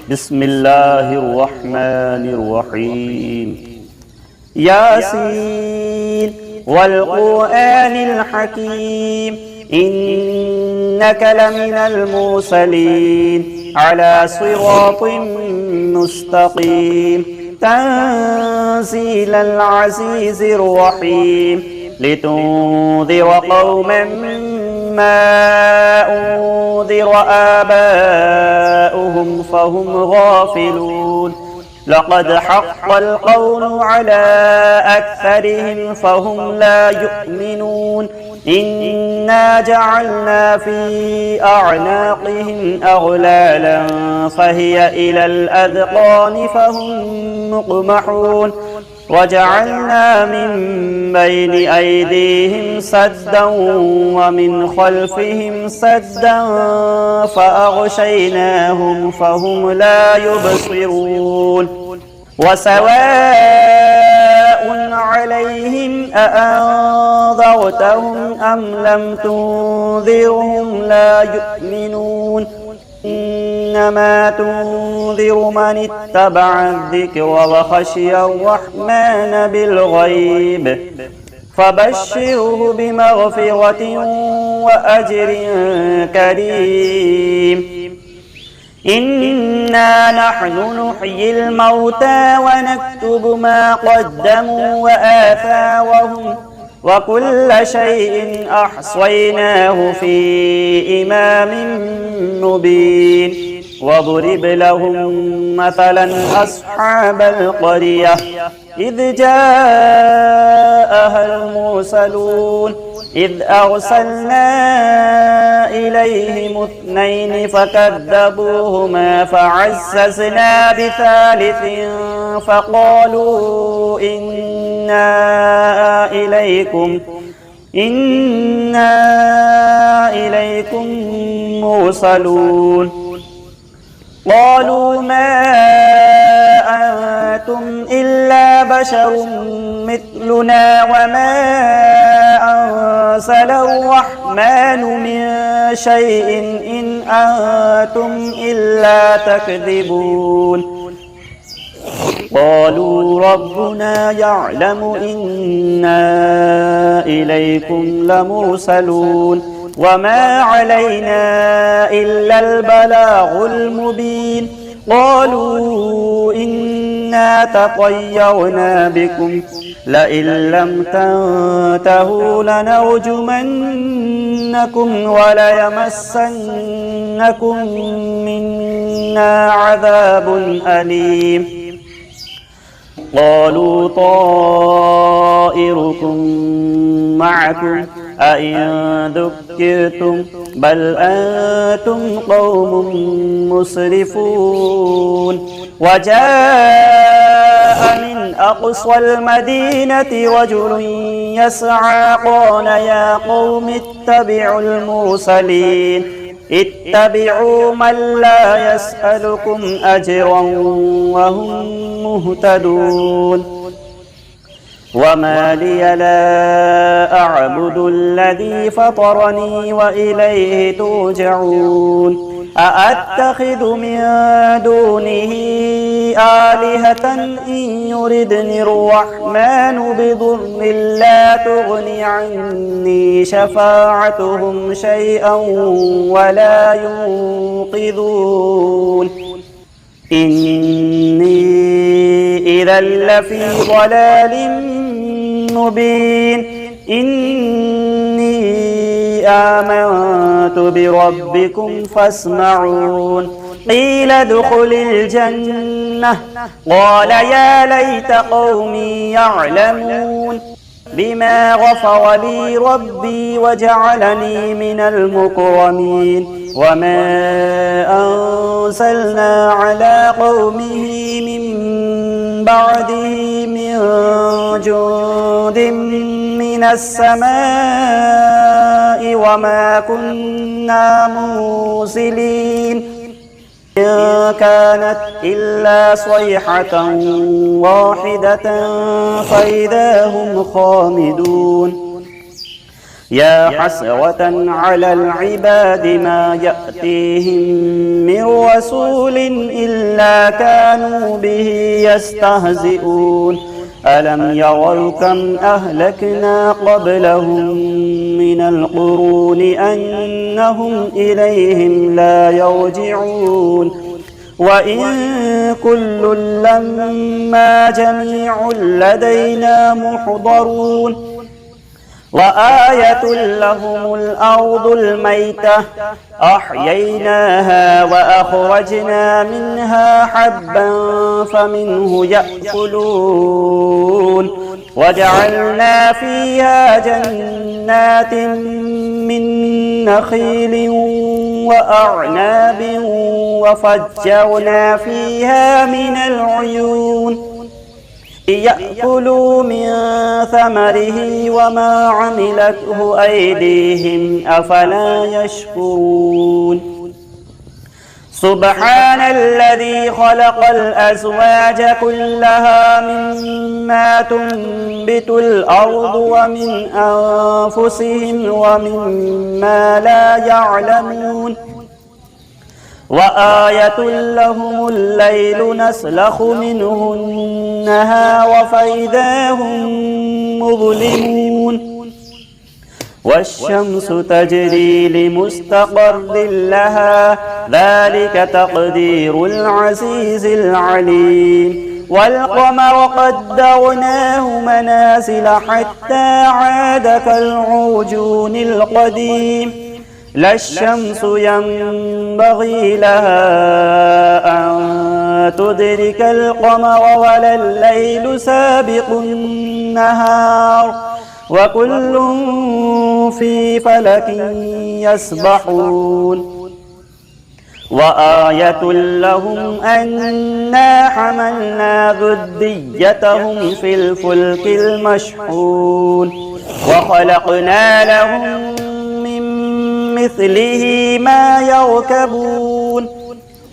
بسم الله الرحمن الرحيم ياسين والقرآن الحكيم إنك لمن المرسلين على صراط مستقيم تنزيل العزيز الرحيم لتنذر قوما ما أنذر آباؤهم فهم غافلون لقد حق القول على أكثرهم فهم لا يؤمنون إنا جعلنا في أعناقهم أغلالا فهي إلى الأذقان فهم مقمحون وجعلنا من بين أيديهم سدا ومن خلفهم سدا فأغشيناهم فهم لا يبصرون وسواء عليهم أأنذرتهم أم لم تنذرهم لا يؤمنون إنما تنذر من اتبع الذكر وخشي الرحمن بالغيب فبشره بمغفرة وأجر كريم إنا نحن نحيي الموتى ونكتب ما قدموا وآثارهم وكل شيء أحصيناه في إمام مبين واضرب لهم مثلا أصحاب القرية إذ جاءها المرسلون إذ أرسلنا إليهم اثنين فكذبوهما فعززنا بثالث فقالوا إنا إليكم مرسلون قالوا ما أنتم إلا بشر مثلنا وما أنزل الرحمن من شيء إن أنتم إلا تكذبون قالوا ربنا يعلم إنا إليكم لمرسلون وما علينا إلا البلاغ المبين قالوا إنا تطيرنا بكم لئن لم تنتهوا لنرجمنكم وليمسنكم منا عذاب أليم قالوا طائركم معكم أئن ذكرتم بل أنتم قوم مسرفون وجاء من أقصى المدينة رجل يسعى قال يا قوم اتبعوا المرسلين اتبعوا من لا يسألكم أجرا وهم مهتدون وما لي لا أعبد الذي فطرني وإليه ترجعون أأتخذ من دونه آلهة إن يردني الرحمن بضر لا تغني عني شفاعتهم شيئا ولا ينقذون إني إذا لفي ضلال مبين إني آمنت بربكم فاسمعون قيل ادخل الجنة قال يا ليت قومي يعلمون بما غفر لي ربي وجعلني من المكرمين وما أنزلنا على قومه من بعده من جند من السماء وما كنا مرسلين إن كانت إلا صيحة واحدة فإذا هم خامدون يا حسرة على العباد ما يأتيهم من رسول إلا كانوا به يستهزئون ألم يروا كم أهلكنا قبلهم من القرون أنهم إليهم لا يرجعون وإن كل لما جميع لدينا محضرون وآية لهم الأرض الميتة أحييناها وأخرجنا منها حبا فمنه يأكلون وجعلنا فيها جنات من نخيل وأعناب وفجرنا فيها من العيون يأكلوا من ثمره وما عملته أيديهم أفلا يشكرون سبحان الذي خلق الأزواج كلها مما تنبت الأرض ومن أنفسهم ومما لا يعلمون وآية لهم الليل نسلخ منه النهار فإذا هم مظلمون والشمس تجري لمستقر لها ذلك تقدير العزيز العليم والقمر قدرناه منازل حتى عاد كالعرجون القديم لا الشمس ينبغي لها أن تدرك القمر ولا الليل سابق النهار وكل في فلك يسبحون وآية لهم أنا حملنا ذريتهم في الفلك المشحون وخلقنا لهم مثله ما يركبون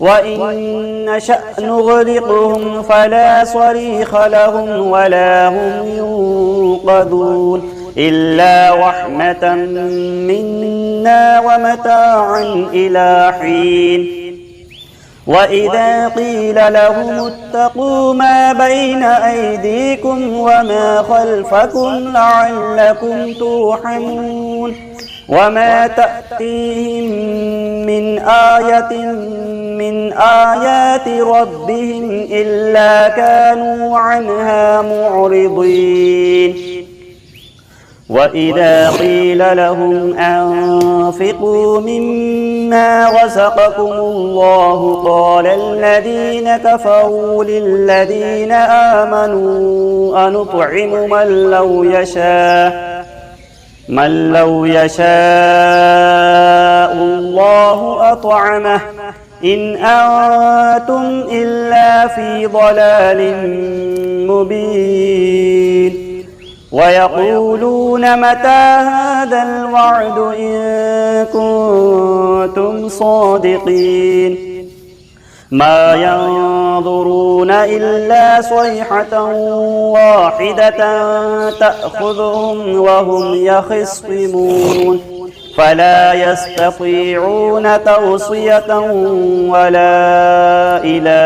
وإن نشأ نغرقهم فلا صريخ لهم ولا هم ينقذون إلا رحمة منا ومتاعا إلى حين وإذا قيل لهم اتقوا ما بين أيديكم وما خلفكم لعلكم ترحمون وما تأتيهم من آية من آيات ربهم إلا كانوا عنها معرضين وإذا قيل لهم أنفقوا مما رزقكم الله قال الذين كفروا للذين آمنوا أنطعم من لو يشاء الله أطعمه إن أنتم إلا في ضلال مبين ويقولون متى هذا الوعد إن كنتم صادقين ما ينظرون إلا صيحة واحدة تأخذهم وهم يخصمون فلا يستطيعون توصية ولا إلى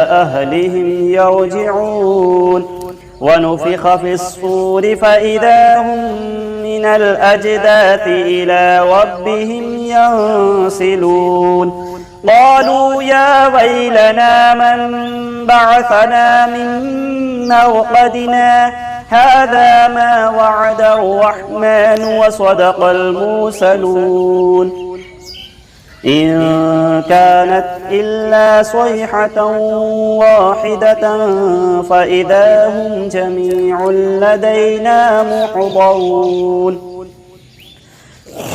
أهلهم يرجعون ونفخ في الصور فإذا هم من الأجداث إلى ربهم ينسلون قالوا يا ويلنا من بعثنا من مرقدنا هذا ما وعد الرحمن وصدق المرسلون إن كانت إلا صيحة واحدة فإذا هم جميع لدينا محضرون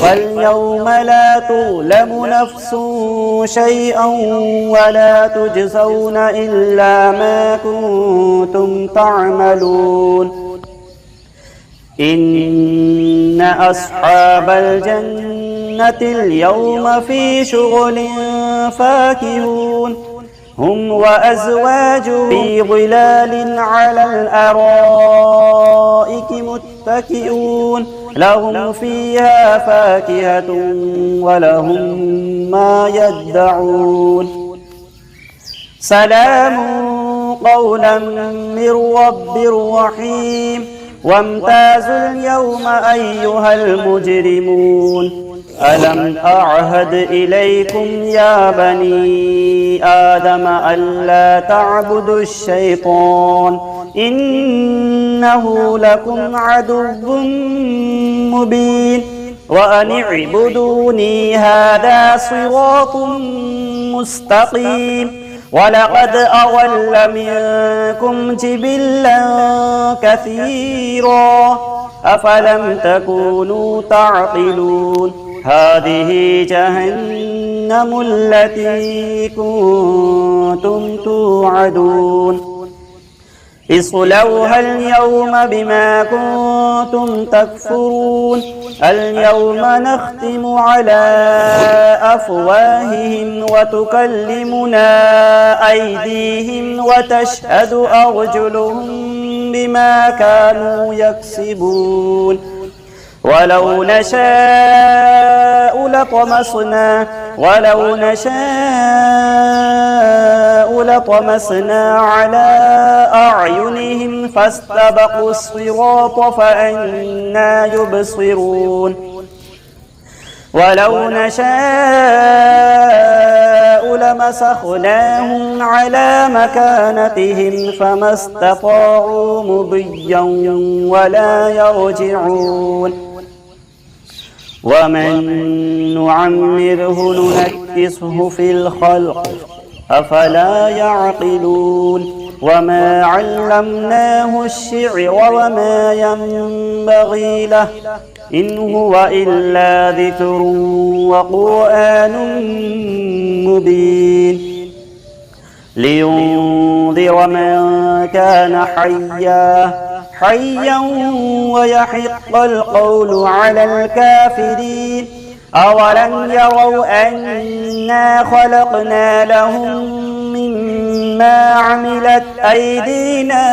فاليوم لا تظلم نفس شيئا ولا تجزون إلا ما كنتم تعملون إن أصحاب الجنة اليوم في شغل فاكهون هم وأزواجهم في ظلال على الأرائك متكئون متكئون لهم فيها فاكهة ولهم ما يدعون سلام قولا من رب رحيم وامتازوا اليوم أيها المجرمون ألم أعهد إليكم يا بني آدم ألا تعبدوا الشيطان إنه لكم عدو مبين وأن اعبدوني هذا صراط مستقيم ولقد أضل منكم جبلا كثيرا أفلم تكونوا تعقلون هذه جهنم التي كنتم توعدون اصلوها اليوم بما كنتم تكفرون اليوم نختم على أفواههم وتكلمنا أيديهم وتشهد أرجلهم بما كانوا يكسبون ولو نشاء لطمسنا على أعينهم فاستبقوا الصراط فأنى يبصرون ولو نشاء لمسخناهم على مكانتهم فما استطاعوا مضيا ولا يرجعون ومن نعمره ننكسه في الخلق أفلا يعقلون وما علمناه الشعر وما ينبغي له إن هو إلا ذكر وقرآن مبين لينذر من كان حيا ويحق القول على الكافرين أولم يروا أنا خلقنا لهم مما عملت أيدينا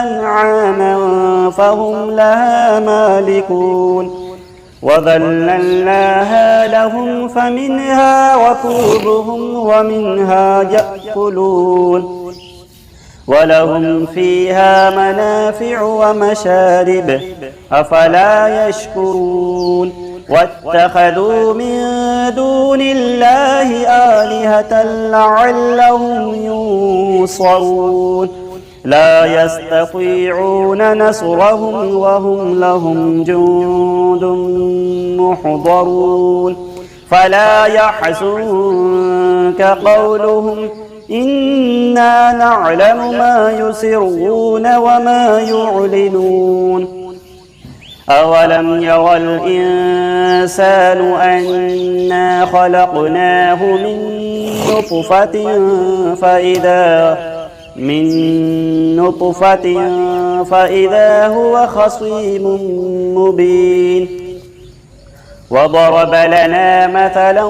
أنعاما فهم لها مالكون وذللناها لهم فمنها ركوبهم ومنها يأكلون ولهم فيها منافع ومشارب أفلا يشكرون واتخذوا من دون الله آلهة لعلهم ينصرون لا يستطيعون نصرهم وهم لهم جند محضرون فلا يحزنك قولهم إنا نعلم ما يسرون وما يعلنون أولم يرى الإنسان أنا خلقناه من نطفة فإذا هو خصيم مبين وضرب لنا مثلا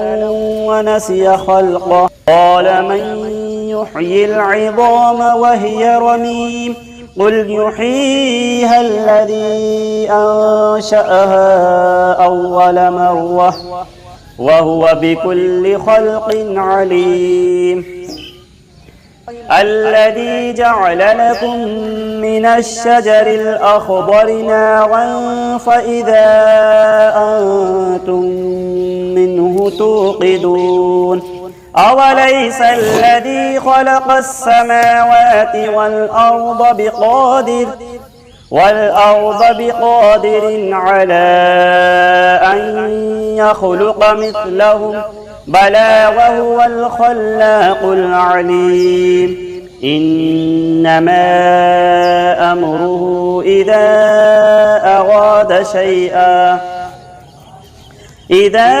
ونسي خلقه قال من يحيي العظام وهي رميم قل يحييها الذي أنشأها أول مرة وهو بكل خلق عليم الذي جعل لكم من الشجر الأخضر نارا فإذا أنتم منه توقدون أوليس الذي خلق السماوات والأرض بقادر على أن يخلق مثلهم بلى وهو الخلاق العليم إنما أمره إذا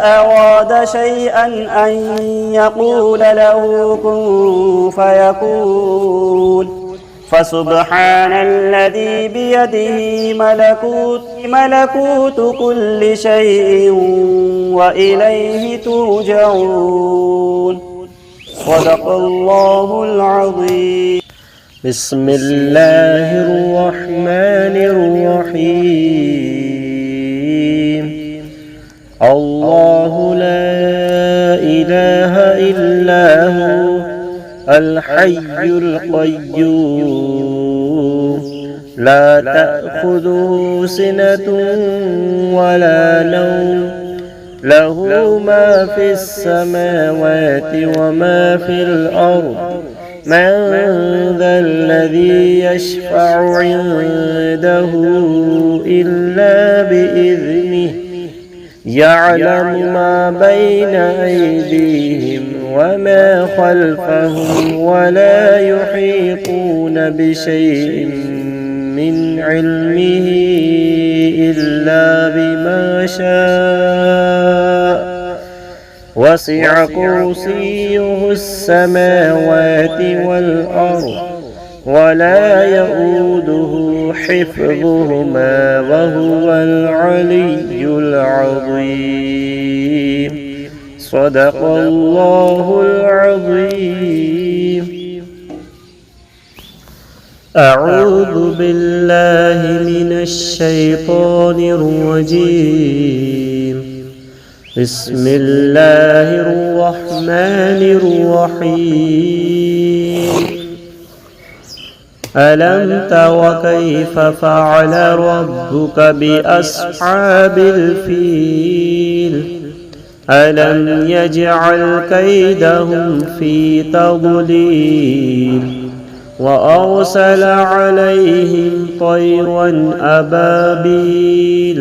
أراد شيئا أن يقول له كن فيكون فسبحان الذي بيده ملكوت كل شيء وإليه ترجعون صدق الله العظيم. بسم الله الرحمن الرحيم. الله لا إله إلا هو الحي القيوم لا تأخذه سنة ولا نوم له ما في السماوات وما في الأرض من ذا الذي يشفع عنده إلا بإذنه يعلم ما بين أيديهم وما خلفهم ولا يحيطون بشيء من علمه إلا بما شاء وسع كرسيه السماوات والأرض ولا يؤوده حفظهما وهو العلي العظيم. صدق الله العظيم. أعوذ بالله من الشيطان الرجيم. بسم الله الرحمن الرحيم. ألم تر كيف فعل ربك بأصحاب الفيل ألم يجعل كيدهم في تضليل وأرسل عليهم طيرا أبابيل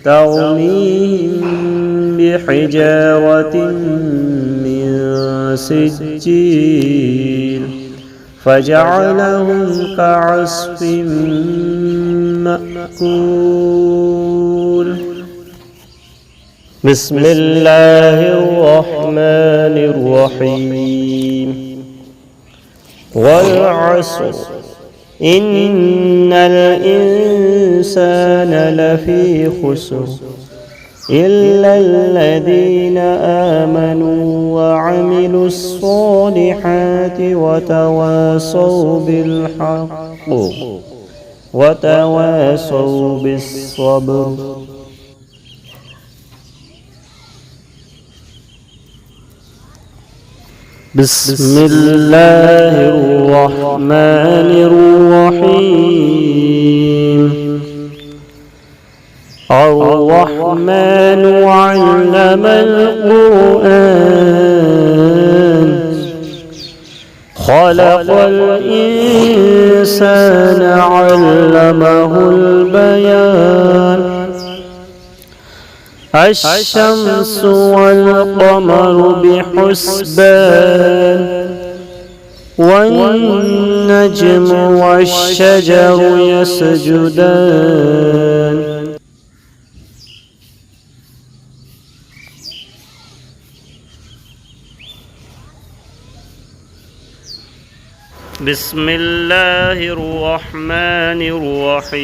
ترميهم بحجارة من سجيل فجعلهم كعصف مأكول. بسم الله الرحمن الرحيم. والعصر إن الإنسان لفي خسر إلا الذين آمنوا وعملوا الصالحات وتواصوا بالحق وتواصوا بالصبر. بسم الله الرحمن الرحيم. الرحمن علم القرآن خلق الإنسان علمه البيان. الشمس والقمر بحسبان والنجم والشجر يسجدان. بسم الله الرحمن الرحيم.